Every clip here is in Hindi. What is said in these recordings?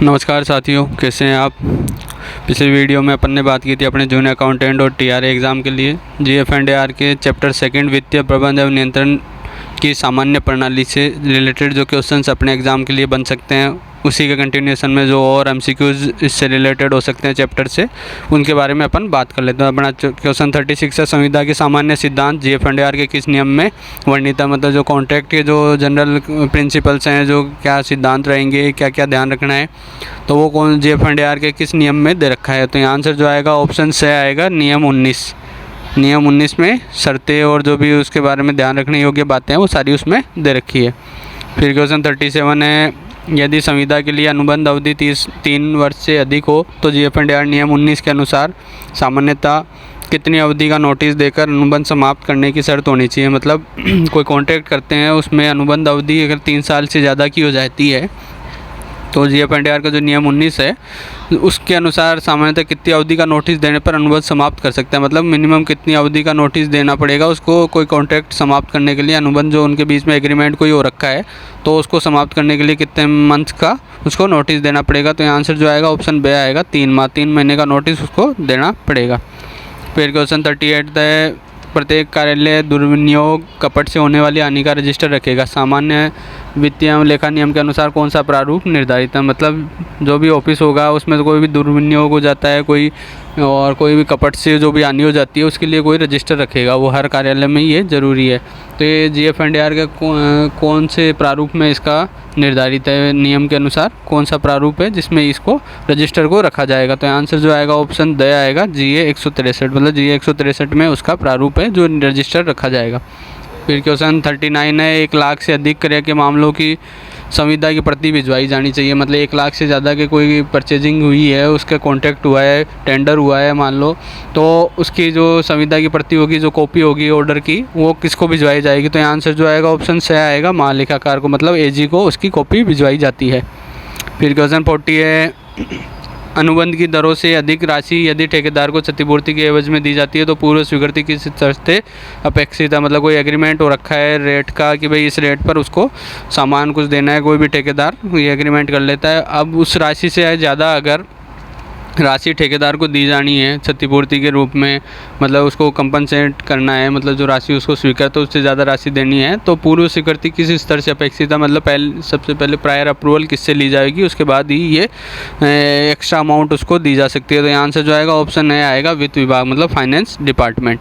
नमस्कार साथियों, कैसे हैं आप। पिछली वीडियो में अपन ने बात की थी अपने जूनियर अकाउंटेंट और टीआरए एग्ज़ाम के लिए जीएफ&आर के चैप्टर सेकंड वित्तीय प्रबंध एवं नियंत्रण की सामान्य प्रणाली से रिलेटेड जो क्वेश्चंस अपने एग्ज़ाम के लिए बन सकते हैं, उसी के कंटिन्यूएशन में जो और एमसीक्यूज़ इससे रिलेटेड हो सकते हैं चैप्टर से, उनके बारे में अपन बात कर लेते हैं। अपना क्वेश्चन 36 है, संविदा के सामान्य सिद्धांत जीएफ&आर के किस नियम में वर्णित है। मतलब जो कॉन्ट्रैक्ट के जो जनरल प्रिंसिपल्स हैं, जो क्या सिद्धांत रहेंगे, क्या क्या ध्यान रखना है, तो वो कौन जीएफ&आर के किस नियम में दे रखा है। तो यहाँ आंसर जो आएगा ऑप्शन से आएगा नियम 19। नियम 19 में शर्तें और जो भी उसके बारे में ध्यान रखने योग्य बातें हैं वो सारी उसमें दे रखी है। फिर क्वेश्चन 37 है, यदि संविदा के लिए अनुबंध अवधि 3 वर्ष से अधिक हो तो जीएफ&आर नियम 19 के अनुसार सामान्यतः कितनी अवधि का नोटिस देकर अनुबंध समाप्त करने की शर्त होनी चाहिए। मतलब कोई कॉन्ट्रैक्ट करते हैं, उसमें अनुबंध अवधि अगर 3 साल से ज़्यादा की हो जाती है तो जीएफ&आर का जो नियम 19 है उसके अनुसार सामान्यतः कितनी अवधि का नोटिस देने पर अनुबंध समाप्त कर सकते हैं। मतलब मिनिमम कितनी अवधि का नोटिस देना पड़ेगा उसको, कोई कॉन्ट्रैक्ट समाप्त करने के लिए, अनुबंध जो उनके बीच में एग्रीमेंट कोई हो रखा है तो उसको समाप्त करने के लिए कितने मंथ का उसको नोटिस देना पड़ेगा। तो यहाँ आंसर जो आएगा ऑप्शन बे आएगा, 3 माह 3 महीने का नोटिस उसको देना पड़ेगा। फिर क्वेश्चन 38 है, प्रत्येक कार्यालय दुर्विनियोग कपट से होने वाली हानि का रजिस्टर रखेगा। सामान्य वित्तीय एवं लेखा नियम के अनुसार कौन सा प्रारूप निर्धारित है। मतलब जो भी ऑफिस होगा उसमें तो कोई भी दुर्विनियोग हो जाता है, कोई भी कपट से जो भी हानि हो जाती है उसके लिए कोई रजिस्टर रखेगा, वो हर कार्यालय में ये ज़रूरी है। तो ये जीएफ&आर के कौन से प्रारूप में इसका निर्धारित है, नियम के अनुसार कौन सा प्रारूप है जिसमें इसको रजिस्टर को रखा जाएगा। तो आंसर जो आएगा ऑप्शन द आएगा, GA 163। मतलब GA 163 में उसका प्रारूप है जो रजिस्टर रखा जाएगा। फिर क्वेश्चन 39 है, 1 लाख से अधिक क्रय के मामलों की संविदा की प्रति भिजवाई जानी चाहिए। मतलब 1 लाख से ज़्यादा के कोई परचेजिंग हुई है, उसका कॉन्ट्रैक्ट हुआ है, टेंडर हुआ है मान लो, तो उसकी जो संविदा की प्रति होगी, जो कॉपी होगी ऑर्डर की, वो किसको भिजवाई जाएगी। तो यहाँ आंसर जो आएगा ऑप्शन से आएगा, महालेखाकार को, मतलब AG को उसकी कॉपी भिजवाई जाती है। फिर क्वेश्चन 40 है, अनुबंध की दरों से अधिक राशि यदि ठेकेदार को क्षतिपूर्ति के एवज में दी जाती है तो पूर्व स्वीकृति की शर्तें अपेक्षित है। मतलब कोई एग्रीमेंट हो रखा है रेट का कि भाई इस रेट पर उसको सामान कुछ देना है, कोई भी ठेकेदार ये एग्रीमेंट कर लेता है। अब उस राशि से ज़्यादा अगर राशि ठेकेदार को दी जानी है क्षतिपूर्ति के रूप में, मतलब उसको कंपनसेट करना है, मतलब जो राशि उसको स्वीकृत है उससे ज़्यादा राशि देनी है, तो पूर्व स्वीकृति किस स्तर से अपेक्षित है। मतलब सबसे पहले प्रायर अप्रूवल किससे ली जाएगी, उसके बाद ही ये एक्स्ट्रा अमाउंट उसको दी जा सकती है। तो यहाँ से जो आएगा ऑप्शन ए आएगा, वित्त विभाग, मतलब फाइनेंस डिपार्टमेंट।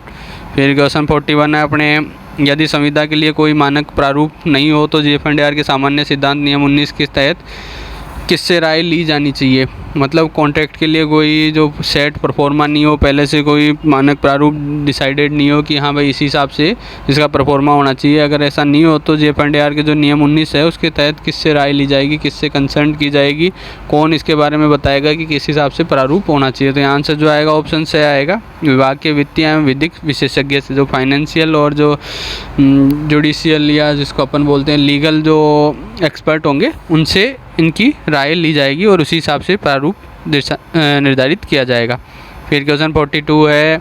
फिर क्वेश्चन 41 है अपने, यदि संविदा के लिए कोई मानक प्रारूप नहीं हो तो जीएफ&आर के सामान्य सिद्धांत नियम 19 के तहत किससे राय ली जानी चाहिए। मतलब कॉन्ट्रैक्ट के लिए कोई जो सेट परफॉर्मा नहीं हो, पहले से कोई मानक प्रारूप डिसाइडेड नहीं हो कि हाँ भाई इसी हिसाब से इसका परफॉर्मा होना चाहिए, अगर ऐसा नहीं हो तो जीएफ&आर के जो नियम 19 है उसके तहत किससे राय ली जाएगी, किससे कंसल्ट की जाएगी, कौन इसके बारे में बताएगा कि किस हिसाब से प्रारूप होना चाहिए। तो यहाँ आंसर जो आएगा ऑप्शन से आएगा, विभाग के वित्तीय एवं विधिक विशेषज्ञ से, जो फाइनेंशियल और जो जुडिशियल या जिसको अपन बोलते हैं लीगल जो एक्सपर्ट होंगे उनसे इनकी राय ली जाएगी और उसी हिसाब से प्रारूप निर्धारित किया जाएगा। फिर क्वेश्चन 42 है,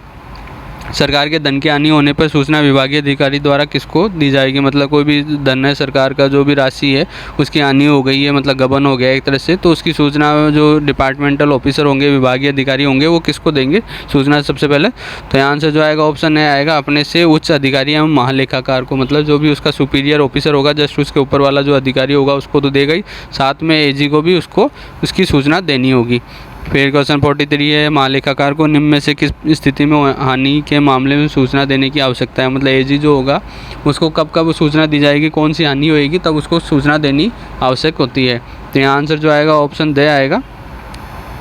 सरकार के धन के हानि होने पर सूचना विभागीय अधिकारी द्वारा किसको दी जाएगी। मतलब कोई भी धन है सरकार का, जो भी राशि है उसकी हानि हो गई है, मतलब गबन हो गया एक तरह से, तो उसकी सूचना जो डिपार्टमेंटल ऑफिसर होंगे, विभागीय अधिकारी होंगे, वो किसको देंगे सूचना सबसे पहले। तो यहाँ आंसर जो आएगा ऑप्शन ए आएगा, अपने से उच्च अधिकारी एवं महालेखाकार को। मतलब जो भी उसका सुपीरियर ऑफिसर होगा, जस्ट उसके ऊपर वाला जो अधिकारी होगा उसको तो देगा ही, साथ में AG को भी उसको उसकी सूचना देनी होगी। फिर क्वेश्चन 43 है, महालेखाकार को निम्न में से किस स्थिति में हानि के मामले में सूचना देने की आवश्यकता है। मतलब AG जो होगा उसको कब कब सूचना दी जाएगी, कौन सी हानि होएगी तब उसको सूचना देनी आवश्यक होती है। तो यहाँ आंसर जो आएगा ऑप्शन द आएगा,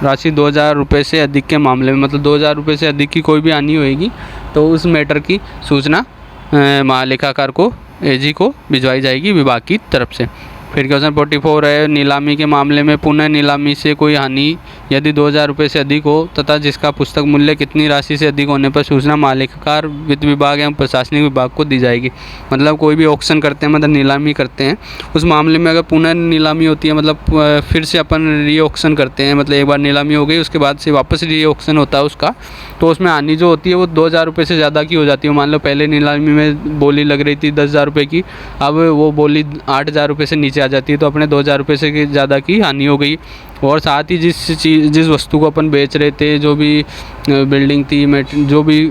राशि 2000 रुपये से अधिक के मामले में। मतलब 2000 रुपये से अधिक की कोई भी हानि होएगी तो उस मैटर की सूचना महालेखाकार को, AG को भिजवाई जाएगी विभाग की तरफ से। फिर क्वेश्चन 44 है, नीलामी के मामले में पुनः नीलामी से कोई हानि यदि 2000 रुपये से अधिक हो तथा जिसका पुस्तक मूल्य कितनी राशि से अधिक होने पर सूचना महालेखाकार, वित्त विभाग एवं प्रशासनिक विभाग को दी जाएगी। मतलब कोई भी ऑक्शन करते हैं, मतलब नीलामी करते हैं, उस मामले में अगर पुनः नीलामी होती है, मतलब फिर से अपन री ऑक्शन करते हैं, मतलब एक बार नीलामी हो गई उसके बाद से वापस री ऑक्शन होता है उसका, तो उसमें हानि जो होती है वो 2000 रुपये से ज़्यादा की हो जाती है। मान लो पहले नीलामी में बोली लग रही थी 10,000 रुपये की, अब वो बोली 8,000 रुपये से नीचे आ जाती है, तो अपने 2,000 रुपये से ज़्यादा की हानि हो गई। और साथ ही जिस वस्तु को अपन बेच रहे थे, जो भी बिल्डिंग थी, जो भी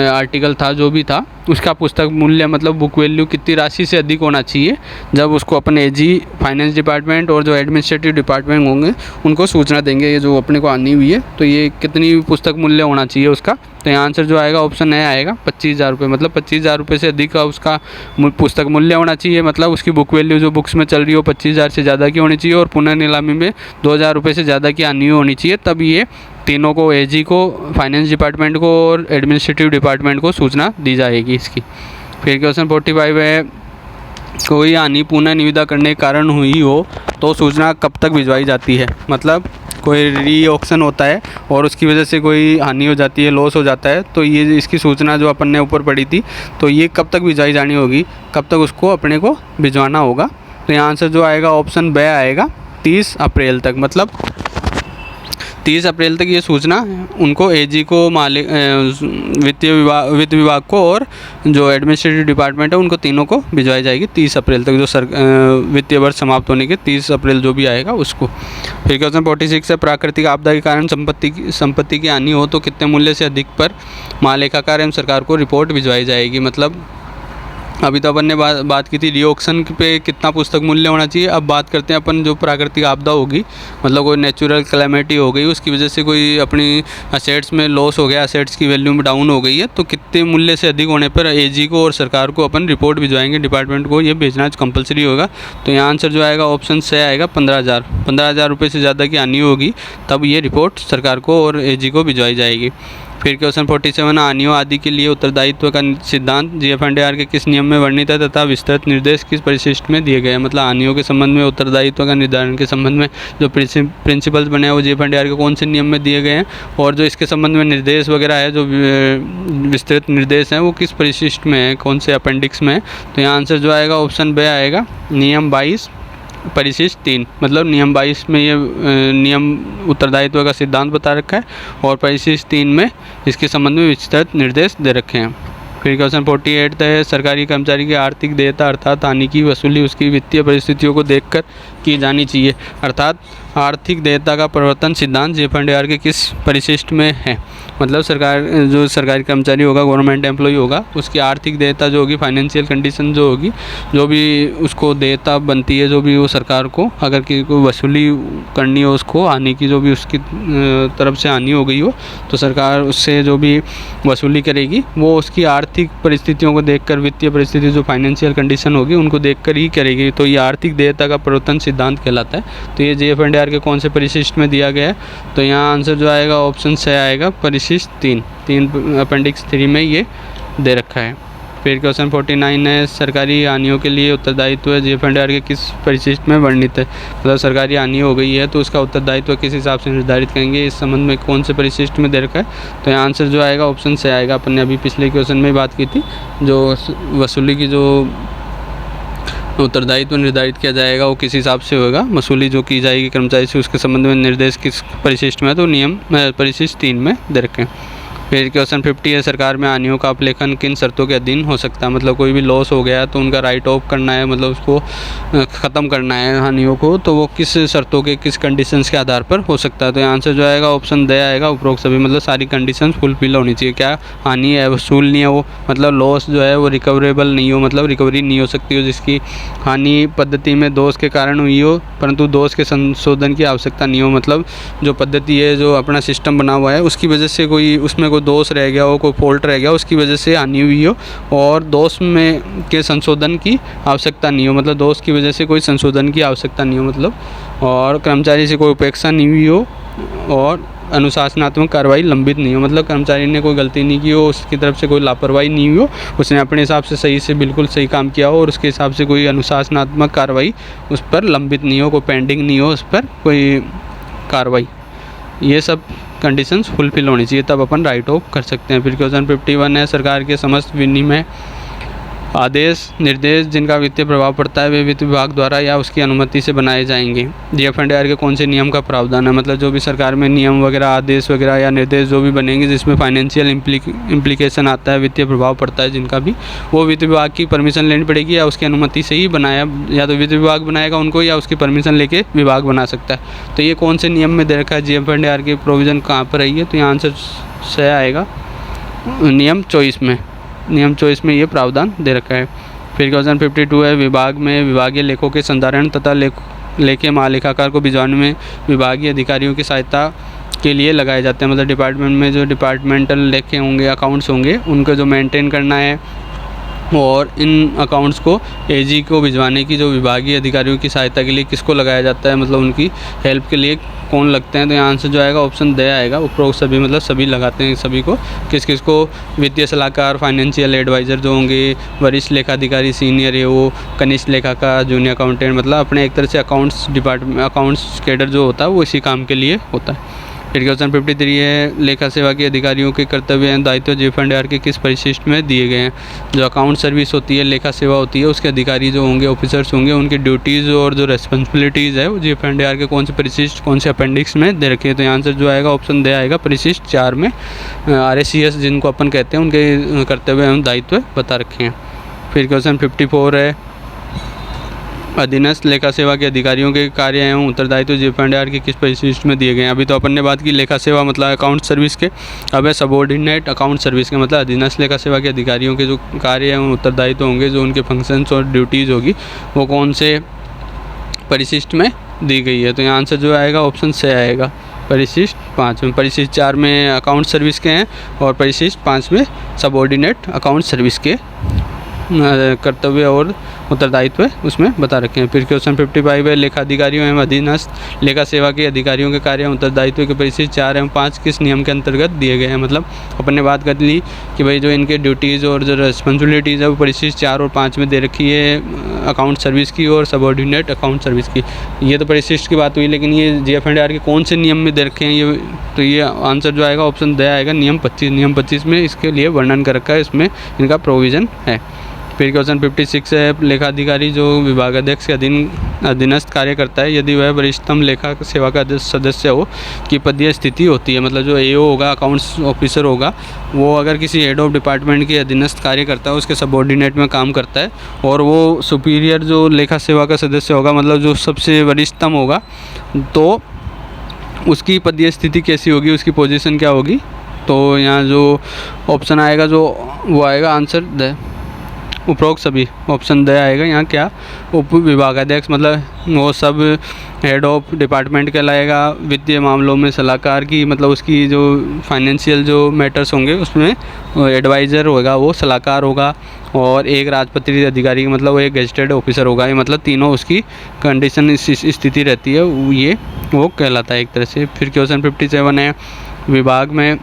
आर्टिकल था, जो भी था, उसका पुस्तक मूल्य मतलब बुक वैल्यू कितनी राशि से अधिक होना चाहिए, जब उसको अपन एजी, फाइनेंस डिपार्टमेंट और जो एडमिनिस्ट्रेटिव डिपार्टमेंट होंगे उनको सूचना देंगे, ये जो अपने को आनी हुई है, तो ये कितनी पुस्तक मूल्य होना चाहिए उसका। तो यहाँ आंसर जो आएगा ऑप्शन ए आएगा 25,000 रुपये, मतलब 25,000 रुपये से अधिक का उसका पुस्तक मूल्य होना चाहिए, मतलब उसकी बुक वैल्यू जो बुक्स में चल रही हो 25,000 से ज़्यादा की होनी चाहिए और पुनः नीलामी में 2,000 रुपये से ज़्यादा की आनी होनी चाहिए। तब ये तीनों को, एजी को, फाइनेंस डिपार्टमेंट को और एडमिनिस्ट्रेटिव डिपार्टमेंट को सूचना दी जाएगी इसकी। फिर क्वेश्चन 45 है, कोई हानि पुनः निविदा करने के कारण हुई हो तो सूचना कब तक भिजवाई जाती है। मतलब कोई री ऑक्शन होता है और उसकी वजह से कोई हानि हो जाती है, लॉस हो जाता है, तो ये इसकी सूचना जो अपन ने ऊपर पढ़ी थी, तो ये कब तक भिजवाई जानी होगी, कब तक उसको अपने को भिजवाना होगा। तो यहाँ आंसर जो आएगा ऑप्शन बी आएगा 30 अप्रैल तक, मतलब 30 अप्रैल तक ये सूचना उनको, एजी को, मालिक, वित्त विभाग को और जो एडमिनिस्ट्रेटिव डिपार्टमेंट है उनको तीनों को भिजवाई जाएगी 30 अप्रैल तक, जो वित्तीय वर्ष समाप्त होने के 30 अप्रैल जो भी आएगा उसको। फिर क्वेश्चन 46 है, प्राकृतिक आपदा के कारण संपत्ति की हानि हो तो कितने मूल्य से अधिक पर महालेखाकार एवं सरकार को रिपोर्ट भिजवाई जाएगी। मतलब अभी तो अपन ने बात की थी री ऑक्शन पे कितना पुस्तक मूल्य होना चाहिए। अब बात करते हैं अपन जो प्राकृतिक आपदा होगी, मतलब कोई नेचुरल कैलेमिटी हो गई, उसकी वजह से कोई अपनी असेट्स में लॉस हो गया, असेट्स की वैल्यू में डाउन हो गई है, तो कितने मूल्य से अधिक होने पर एजी को और सरकार को अपन रिपोर्ट भिजवाएंगे, डिपार्टमेंट को ये भेजना कंपलसरी होगा। तो यहाँ आंसर जो आएगा ऑप्शन से आएगा 15,000 रुपये से ज़्यादा की हानि होगी तब ये रिपोर्ट सरकार को और एजी को भिजवाई जाएगी। फिर क्वेश्चन 47, हानियों आदि के लिए उत्तरदायित्व का सिद्धांत जीएफएनडीआर के किस नियम में वर्णित है तथा विस्तृत निर्देश किस परिशिष्ट में दिए गए हैं। मतलब हानियों के संबंध में उत्तरदायित्व का निर्धारण के संबंध में जो प्रिंसिपल्स बने हैं वो जीएफएनडीआर के कौन से नियम में दिए गए हैं, और जो इसके संबंध में निर्देश वगैरह है, जो विस्तृत निर्देश हैं, वो किस परिशिष्ट में है, कौन से अपेंडिक्स में है। तो यहाँ आंसर जो आएगा ऑप्शन बी आएगा नियम 22 परिशिष्ट 3। मतलब नियम 22 में ये नियम उत्तरदायित्व का सिद्धांत बता रखा है और परिशिष्ट 3 में इसके संबंध में विस्तृत निर्देश दे रखे हैं। फिर क्वेश्चन 48 है, सरकारी कर्मचारी की आर्थिक देयता अर्थात हानि की वसूली उसकी वित्तीय परिस्थितियों को देखकर की जानी चाहिए। अर्थात आर्थिक देयता का प्रवर्तन सिद्धांत जीएफएनडीआर के किस परिशिष्ट में है। मतलब जो सरकारी कर्मचारी होगा, गवर्नमेंट एम्प्लॉय होगा, उसकी आर्थिक देयता जो होगी, फाइनेंशियल कंडीशन जो होगी, जो भी उसको देयता बनती है, जो भी वो सरकार को अगर किसी को वसूली करनी हो, उसको हानि की जो भी उसकी तरफ से हानि हो गई हो, तो सरकार उससे जो भी वसूली करेगी वो उसकी आर्थिक परिस्थितियों को देखकर, वित्तीय परिस्थिति जो फाइनेंशियल कंडीशन होगी उनको देखकर ही करेगी। तो ये आर्थिक देयता का प्रवर्तन सिद्धांत कहलाता है। तो ये जीएफएनडीआर के कौन से परिशिष्ट में दिया गया है। तो यहाँ आंसर जो आएगा ऑप्शन से आएगा परिशिष्ट 3 अपेंडिक्स 3 में ये दे रखा है। फिर क्वेश्चन 49 है, सरकारी हानियों के लिए उत्तरदायित्व जीएफएनडीआर के किस परिशिष्ट में वर्णित है। मतलब सरकारी हानि हो गई है तो उसका उत्तरदायित्व किस हिसाब से निर्धारित करेंगे, इस संबंध में कौन से परिशिष्ट में दे रखा है। तो यहाँ आंसर जो आएगा ऑप्शन से आएगा। अपन ने अभी पिछले क्वेश्चन में बात की थी, जो वसूली की जो उत्तरदायित्व निर्धारित किया जाएगा वो किस हिसाब से होगा, वसूली जो की जाएगी कर्मचारी से, उसके संबंध में निर्देश किस परिशिष्ट में है। तो नियम परिशिष्ट 3 में दे रखे हैं। फिर क्वेश्चन 50 है, सरकार में हानियों का अपलेखन किन शर्तों के अधीन हो सकता है। मतलब कोई भी लॉस हो गया तो उनका राइट ऑफ करना है, मतलब उसको ख़त्म करना है हानियों को, तो वो किस शर्तों के, किस कंडीशंस के आधार पर हो सकता है। तो आंसर जो आएगा ऑप्शन दे आएगा उपरोक्त सभी। मतलब सारी कंडीशंस फुलफिल होनी चाहिए। क्या हानि है, वसूल नहीं है वो, मतलब लॉस जो है वो रिकवरेबल नहीं हो, मतलब रिकवरी नहीं हो सकती हो, जिसकी हानि पद्धति में दोष के कारण हुई हो परंतु दोष के संशोधन की आवश्यकता नहीं हो। मतलब जो पद्धति है, जो अपना सिस्टम बना हुआ है, उसकी वजह से कोई उसमें कोई दोष रह गया हो, कोई फॉल्ट रह गया, उसकी वजह से हानि हुई हो और दोष में के संशोधन की आवश्यकता नहीं हो। मतलब दोष की वजह से कोई संशोधन की आवश्यकता नहीं हो, मतलब और कर्मचारी से कोई उपेक्षा नहीं हुई हो और अनुशासनात्मक कार्रवाई लंबित नहीं हो। मतलब कर्मचारी ने कोई गलती नहीं की हो, उसकी तरफ से कोई लापरवाही नहीं हुई हो, उसने अपने हिसाब से सही से बिल्कुल सही काम किया हो और उसके हिसाब से कोई अनुशासनात्मक कार्रवाई उस पर लंबित नहीं हो, कोई पेंडिंग नहीं हो उस पर कोई कार्रवाई। ये सब कंडीशंस फुलफिल होनी चाहिए, तब अपन राइट ऑफ कर सकते हैं। फिर क्वेश्चन 51 है, सरकार के समस्त विनिमय आदेश निर्देश जिनका वित्तीय प्रभाव पड़ता है वे वित्त विभाग द्वारा या उसकी अनुमति से बनाए जाएंगे। जीएफएनडीआर के कौन से नियम का प्रावधान है, मतलब जो भी सरकार में नियम वगैरह आदेश वगैरह या निर्देश जो भी बनेंगे जिसमें फाइनेंशियल इम्प्लीकेशन आता है, वित्तीय प्रभाव पड़ता है जिनका भी, वो वित्त विभाग की परमिशन लेनी पड़ेगी या उसकी अनुमति से ही बनाया, या तो वित्त विभाग बनाएगा उनको या उसकी परमिशन लेके विभाग बना सकता है। तो ये कौन से नियम में दे रखा है जीएफएनडीआर की प्रोविज़न कहाँ पर रही है, तो यहाँ आंसर सही आएगा नियम 24 में। नियम 24 में ये प्रावधान दे रखा है। फिर क्वेश्चन 52 है, विभाग में विभागीय लेखों के संधारण तथा लेखे महालेखाकार को भिजवाने में विभागीय अधिकारियों की सहायता के लिए लगाए जाते हैं। मतलब डिपार्टमेंट में जो डिपार्टमेंटल लेखे होंगे, अकाउंट्स होंगे, उनको जो मेंटेन करना है और इन अकाउंट्स को एजी को भिजवाने की जो विभागीय अधिकारियों की सहायता के लिए किसको लगाया जाता है, मतलब उनकी हेल्प के लिए कौन लगते हैं, तो यहाँ आंसर जो आएगा ऑप्शन द आएगा। उपरोक्त सभी, मतलब सभी लगाते हैं सभी को। किस किस को, वित्तीय सलाहकार, फाइनेंशियल एडवाइज़र जो होंगे, वरिष्ठ लेखाधिकारी सीनियर है वो, कनिष्ठ लेखाकार, जूनियर अकाउंटेंट, मतलब अपने एक तरह से अकाउंट्स कैडर जो होता है वो इसी काम के लिए होता है। फिर क्वेश्चन 53 है, लेखा सेवा के अधिकारियों के कर्तव्य एवं दायित्व जीएफएनडीआर के किस परिशिष्ट में दिए गए हैं। जो अकाउंट सर्विस होती है, लेखा सेवा होती है, उसके अधिकारी जो होंगे, ऑफिसर्स होंगे, उनकी ड्यूटीज़ और जो रेस्पॉन्सिबिलिटीज़ है वो जीएफएनडीआर के कौन से परिशिष्ट, कौन से अपेंडिक्स में दे रखे हैं। तो यहाँ आंसर जो आएगा ऑप्शन दे आएगा परिशिष्ट 4 में। RSCS जिनको अपन कहते हैं उनके कर्तव्य एवं दायित्व बता रखे हैं। फिर क्वेश्चन 54 है, अधीनस्थ लेखा सेवा के अधिकारियों के कार्य एवं उत्तरदायित्व जीएफएनडीआर के किस परिशिष्ट में दिए गए हैं। अभी तो अपन ने बात की लेखा सेवा मतलब अकाउंट सर्विस के, अब है सबऑर्डिनेट अकाउंट सर्विस के, मतलब अधीनस्थ लेखा सेवा के अधिकारियों के जो कार्य एवं उत्तरदायित्व होंगे, जो उनके फंक्शंस और ड्यूटीज़ होगी, वो कौन से परिशिष्ट में दी गई है। तो यहाँ आंसर जो आएगा ऑप्शन से आएगा परिशिष्ट 5 में। परिशिष्ट 4 में अकाउंट सर्विस के हैं और परिशिष्ट 5 में सबऑर्डिनेट अकाउंट सर्विस के कर्तव्य और उत्तरदायित्व उसमें बता रखे हैं। फिर क्वेश्चन 55 है, लेखा अधिकारियों एवं अधीनस्थ लेखा सेवा के अधिकारियों के कार्य एवं उत्तरदायित्व के परिशिष्ट 4 एवं 5 किस नियम के अंतर्गत दिए गए हैं। मतलब अपन ने बात कर ली कि भाई जो इनके ड्यूटीज़ और जो रिस्पॉन्सिबिलिटीज़ है वो परिशिष्ट 4 और 5 में दे रखी है, अकाउंट सर्विस की और सबऑर्डिनेट अकाउंट सर्विस की। ये तो परिशिष्ट की बात हुई, लेकिन ये जीएफएनडीआर के कौन से नियम में दे रखे हैं ये, तो ये आंसर जो आएगा ऑप्शन द आएगा नियम 25। नियम 25 में इसके लिए वर्णन कर रखा है, इसमें इनका प्रोविज़न है। फिर क्वेश्चन 56 है, लेखा अधिकारी जो विभागाध्यक्ष के अधीनस्थ कार्य करता है, यदि वह वरिष्ठतम लेखा सेवा का सदस्य हो की पदीय स्थिति होती है। मतलब जो AO होगा, अकाउंट्स ऑफिसर होगा, वो अगर किसी हेड ऑफ डिपार्टमेंट के अधीनस्थ कार्य करता है, उसके सबऑर्डिनेट में काम करता है, और वो सुपीरियर जो लेखा सेवा का सदस्य होगा, मतलब जो सबसे वरिष्ठतम होगा, तो उसकी पदीय स्थिति कैसी होगी, उसकी पोजीशन क्या होगी। तो यहाँ जो ऑप्शन आएगा जो वो आएगा आंसर द उपरोक्त सभी, ऑप्शन द आएगा। यहाँ क्या, उप विभागाध्यक्ष मतलब वो सब हेड ऑफ डिपार्टमेंट कहलाएगा। वित्तीय मामलों में सलाहकार की, मतलब उसकी जो फाइनेंशियल जो मैटर्स होंगे उसमें एडवाइज़र होगा, वो सलाहकार होगा। और एक राजपत्रित अधिकारी मतलब वो एक गेजेटेड ऑफिसर होगा। ये मतलब तीनों उसकी कंडीशन स्थिति रहती है, ये वो कहलाता है एक तरह से। फिर क्वेश्चन 57 है, विभाग में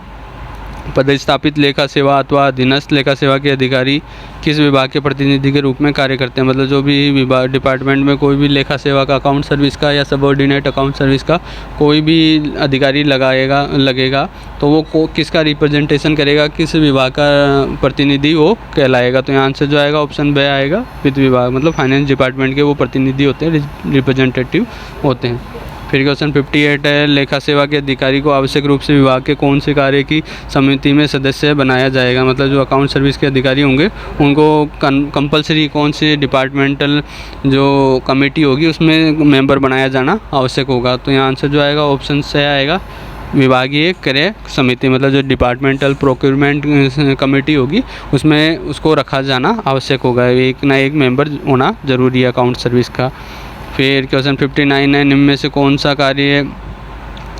पदस्थापित लेखा सेवा अथवा अधीनस्थ लेखा सेवा के अधिकारी किस विभाग के प्रतिनिधि के रूप में कार्य करते हैं। मतलब जो भी विभाग डिपार्टमेंट में कोई भी लेखा सेवा का, अकाउंट सर्विस का या सबऑर्डिनेट अकाउंट सर्विस का कोई भी अधिकारी लगेगा तो वो किसका रिप्रेजेंटेशन करेगा, किस विभाग का प्रतिनिधि वो कहलाएगा। तो यहाँ आंसर जो आएगा ऑप्शन ब आएगा, वित्त विभाग मतलब फाइनेंस डिपार्टमेंट के वो प्रतिनिधि होते हैं, रिप्रेजेंटेटिव होते हैं। फिर क्वेश्चन 58 है, लेखा सेवा के अधिकारी को आवश्यक रूप से विभाग के कौन से कार्य की समिति में सदस्य बनाया जाएगा। मतलब जो अकाउंट सर्विस के अधिकारी होंगे उनको कंपलसरी कौन से डिपार्टमेंटल जो कमेटी होगी उसमें मेंबर बनाया जाना आवश्यक होगा। तो यहाँ आंसर जो आएगा ऑप्शन से आएगा विभागीय क्रय समिति, मतलब जो डिपार्टमेंटल प्रोक्योरमेंट कमेटी होगी उसमें उसको रखा जाना आवश्यक होगा। एक ना एक मेंबर होना ज़रूरी है अकाउंट सर्विस का। फिर क्वेश्चन 59 है, निम्न में से कौन सा कार्य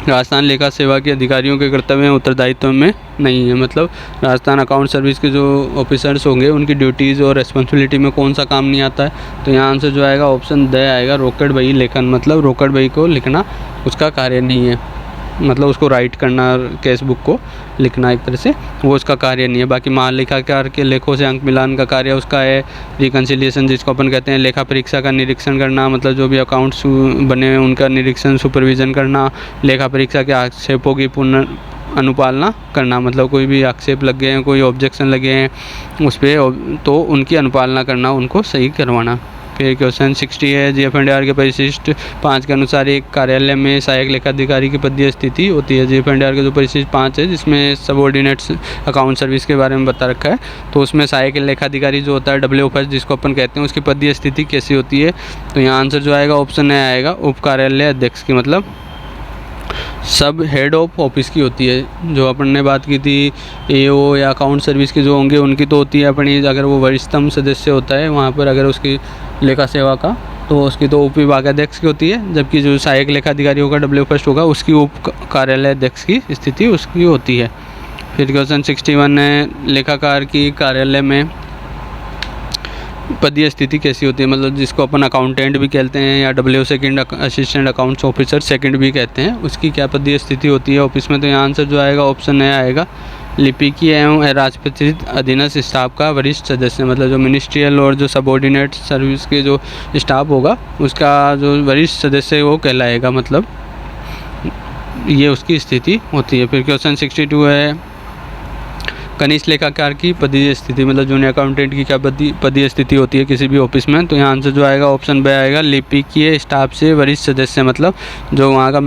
राजस्थान लेखा सेवा के अधिकारियों के कर्तव्य एवं उत्तरदायित्व में नहीं है। मतलब राजस्थान अकाउंट सर्विस के जो ऑफिसर्स होंगे उनकी ड्यूटीज़ और रिस्पॉन्सिबिलिटी में कौन सा काम नहीं आता है। तो यहाँ आंसर जो आएगा ऑप्शन द आएगा, रोकड़ बही लेखन। मतलब रोकड़ बही को लिखना उसका कार्य नहीं है, मतलब उसको राइट करना, केस बुक को लिखना एक तरह से वो उसका कार्य नहीं है। बाकी महालेखाकार के लेखों से अंक मिलान का कार्य उसका है। रिकन्सिलिएशन जिसको अपन कहते हैं, लेखा परीक्षा का निरीक्षण करना, मतलब जो भी अकाउंट्स बने हैं उनका निरीक्षण सुपरविज़न करना, लेखा परीक्षा के आक्षेपों की अनुपालना करना, मतलब कोई भी आक्षेप लग गए हैं, कोई ऑब्जेक्शन लगे हैं उस पर, तो उनकी अनुपालना करना, उनको सही करवाना। फिर क्वेश्चन 60 है, GF&R के परिशिष्ट 5 के अनुसार एक कार्यालय में सहायक लेखाधिकारी की पदीय स्थिति होती है। GF&R के जो परिशिष्ट 5 है, जिसमें सबऑर्डिनेट्स अकाउंट सर्विस के बारे में बता रखा है, तो उसमें सहायक लेखाधिकारी जो होता है WO फर्स्ट जिसको अपन कहते हैं, उसकी पदीय स्थिति कैसी होती है। तो यहाँ आंसर जो आएगा ऑप्शन ए आएगा, उप कार्यालय अध्यक्ष की, मतलब सब हेड ऑफ ऑफिस की होती है। जो अपन ने बात की थी AO या अकाउंट सर्विस के जो होंगे उनकी तो होती है अपनी, अगर वो वरिष्ठतम सदस्य होता है वहाँ पर, अगर उसकी लेखा सेवा का, तो उसकी तो उप विभागाध्यक्ष की होती है, जबकि जो सहायक लेखाधिकारी होगा WO फर्स्ट होगा उसकी उप कार्यालय अध्यक्ष की स्थिति उसकी होती है। फिर क्वेश्चन 61 है, लेखाकार की कार्यालय में पदीय स्थिति कैसी होती है, मतलब जिसको अपन अकाउंटेंट भी कहते हैं या WO second assistant accounts officer second भी कहते हैं, उसकी क्या पदीय स्थिति होती है ऑफिस में। तो यहाँ आंसर जो आएगा ऑप्शन ए आएगा, लिपिकी एवं राजपत्रित अधीनस्थ स्टाफ का वरिष्ठ सदस्य, मतलब जो मिनिस्ट्रियल और जो सबऑर्डिनेट सर्विस के जो स्टाफ होगा उसका जो वरिष्ठ सदस्य है वो कहलाएगा, मतलब ये उसकी स्थिति होती है। फिर क्वेश्चन 62 है, कनिष्ठ लेखाकार की पदीय स्थिति, मतलब जूनियर अकाउंटेंट की क्या पदीय स्थिति होती है किसी भी ऑफिस में। तो यहाँ आंसर जो आएगा ऑप्शन बी आएगा, लिपिकीय स्टाफ से वरिष्ठ सदस्य, मतलब जो वहाँ का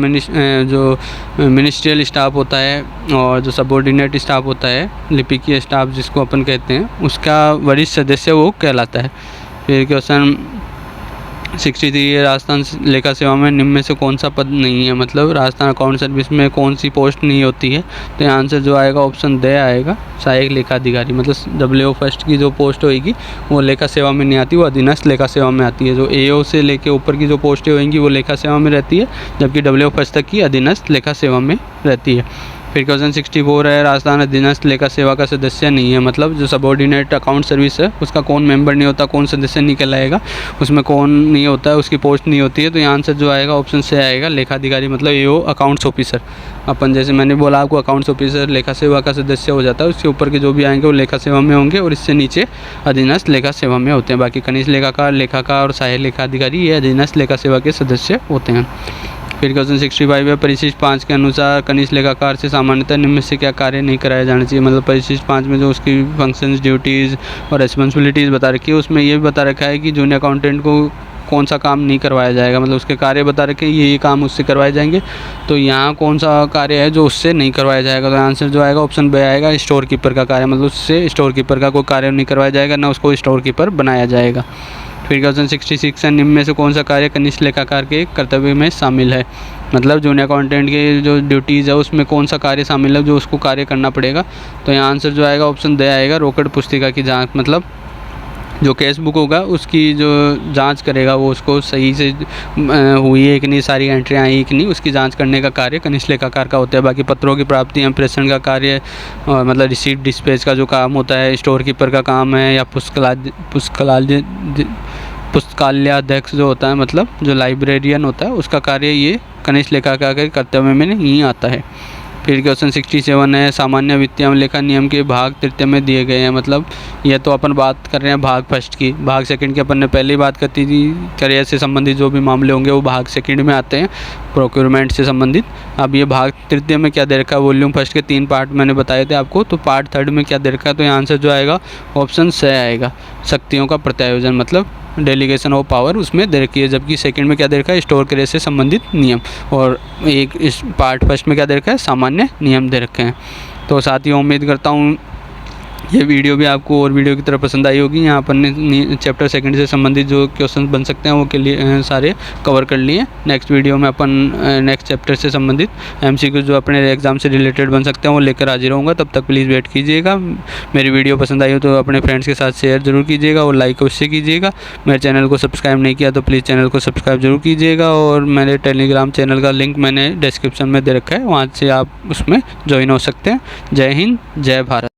जो मिनिस्ट्रियल स्टाफ होता है और जो सबऑर्डिनेट स्टाफ होता है, लिपिकीय स्टाफ जिसको अपन कहते हैं, उसका वरिष्ठ सदस्य वो कहलाता है। फिर क्वेश्चन 63 है, राजस्थान लेखा सेवा में निम्न में से कौन सा पद नहीं है, मतलब राजस्थान अकाउंट सर्विस में कौन सी पोस्ट नहीं होती है। तो यहाँ आंसर जो आएगा ऑप्शन दे आएगा, सहायक लेखाधिकारी, मतलब WO फर्स्ट की जो पोस्ट होगी वो लेखा सेवा में नहीं आती, वो अधीनस्थ लेखा सेवा में आती है। जो AO से लेके ऊपर की जो पोस्टें होंगी वो लेखा सेवा में रहती है, जबकि WO फर्स्ट तक की अधीनस्थ लेखा सेवा में रहती है। फिर क्वेश्चन 64 है, राजस्थान अधीनस्थ लेखा सेवा का सदस्य नहीं है, मतलब जो सबऑर्डिनेट अकाउंट सर्विस है उसका कौन मेंबर नहीं होता, कौन सदस्य नहीं कहलाएगा, उसमें कौन नहीं होता है, उसकी पोस्ट नहीं होती है। तो यहाँ आंसर जो आएगा ऑप्शन से आएगा, लेखाधिकारी, मतलब AO अकाउंट्स ऑफिसर। अपन जैसे मैंने बोला आपको अकाउंट्स ऑफिसर लेखा सेवा का सदस्य हो जाता है, उसके ऊपर के जो भी आएंगे वो लेखा सेवा में होंगे और इससे नीचे अधीनस्थ लेखा सेवा में होते हैं। बाकी कनिष्ठ लेखाकार, लेखाकार और सहायक लेखाधिकारी ये अधीनस्थ लेखा सेवा के सदस्य होते हैं। फिर क्वेश्चन 65 है, परिशिष्ट 5 के अनुसार कनिष्ठ लेखाकार से सामान्यतः निम्न में से क्या कार्य नहीं कराया जाना चाहिए, मतलब परिशिष्ट 5 में जो उसकी फंक्शंस, ड्यूटीज़ और रिस्पॉन्सिबिलिटीज़ बता रखी है, उसमें ये भी बता रखा है कि जूनियर अकाउंटेंट को कौन सा काम नहीं करवाया जाएगा, मतलब उसके कार्य बता रखे ये काम उससे करवाए जाएंगे। तो यहाँ कौन सा कार्य है जो उससे नहीं करवाया जाएगा। तो आंसर जो आएगा ऑप्शन बी आएगा, स्टोर कीपर का कार्य, मतलब उससे स्टोर कीपर का कोई कार्य नहीं करवाया जाएगा, ना उसको स्टोर कीपर बनाया जाएगा। फिर क्वेश्चन 66 है, निम्न में से कौन सा कार्य कनिष्ठ लेखाकार के कर्तव्य में शामिल है, मतलब जूनियर अकाउंटेंट के जो ड्यूटीज़ है उसमें कौन सा कार्य शामिल है जो उसको कार्य करना पड़ेगा। तो यहाँ आंसर जो आएगा ऑप्शन दे आएगा, रोकड़ पुस्तिका की जांच, मतलब जो केस बुक होगा उसकी जो जांच करेगा वो उसको सही से हुई है कि नहीं, सारी एंट्रियाँ आई कि नहीं, उसकी जांच करने का कार्य कनिष्ठ लेखाकार का होता है। बाकी पत्रों की प्राप्ति एवं प्रेषण का कार्य और मतलब रिसीट डिस्पैच का जो काम होता है स्टोर कीपर का काम है, या पुस्तकालयाध्यक्ष जो होता है, मतलब जो लाइब्रेरियन होता है, उसका कार्य ये कनिष्ठ लेखाकार के कर्तव्य में नहीं आता है। फिर क्वेश्चन 67 है, सामान्य वित्तीय लेखा नियम के भाग तृतीय में दिए गए हैं, मतलब ये तो अपन बात कर रहे हैं भाग फर्स्ट की, भाग सेकंड की अपन ने पहले ही बात करती थी, करियर से संबंधित जो भी मामले होंगे वो भाग सेकंड में आते हैं, प्रोक्योरमेंट से संबंधित। अब ये भाग तृतीय में क्या दे रखा है, वॉल्यूम फर्स्ट के 3 पार्ट मैंने बताए थे आपको, तो पार्ट थर्ड में क्या दे रखा है। तो यहाँ आंसर जो आएगा ऑप्शन से आएगा, शक्तियों का प्रत्यायोजन, मतलब डेलीगेशन ऑफ पावर उसमें दे रखी है। जबकि सेकंड में क्या दे रखा है, स्टोर क्रेज से संबंधित नियम, और एक इस पार्ट फर्स्ट में क्या दे रखा है, सामान्य नियम दे रखे हैं। तो साथियों उम्मीद करता हूँ ये वीडियो भी आपको और वीडियो की तरह पसंद आई होगी। यहाँ अपन ने चैप्टर सेकंड से संबंधित जो क्वेश्चन बन सकते हैं वो के लिए सारे कवर कर लिए। नेक्स्ट वीडियो में अपन नेक्स्ट चैप्टर से संबंधित MCQ जो अपने एग्ज़ाम से रिलेटेड बन सकते हैं वो लेकर हाजिर होऊंगा। तब तक प्लीज़ वेट कीजिएगा। मेरी वीडियो पसंद आई हो तो अपने फ्रेंड्स के साथ शेयर ज़रूर कीजिएगा और लाइक अवश्य कीजिएगा। मेरे चैनल को सब्सक्राइब नहीं किया तो प्लीज़ चैनल को सब्सक्राइब जरूर कीजिएगा, और मेरे टेलीग्राम चैनल का लिंक मैंने डिस्क्रिप्शन में दे रखा है, वहाँ से आप उसमें ज्वाइन हो सकते हैं। जय हिंद, जय भारत।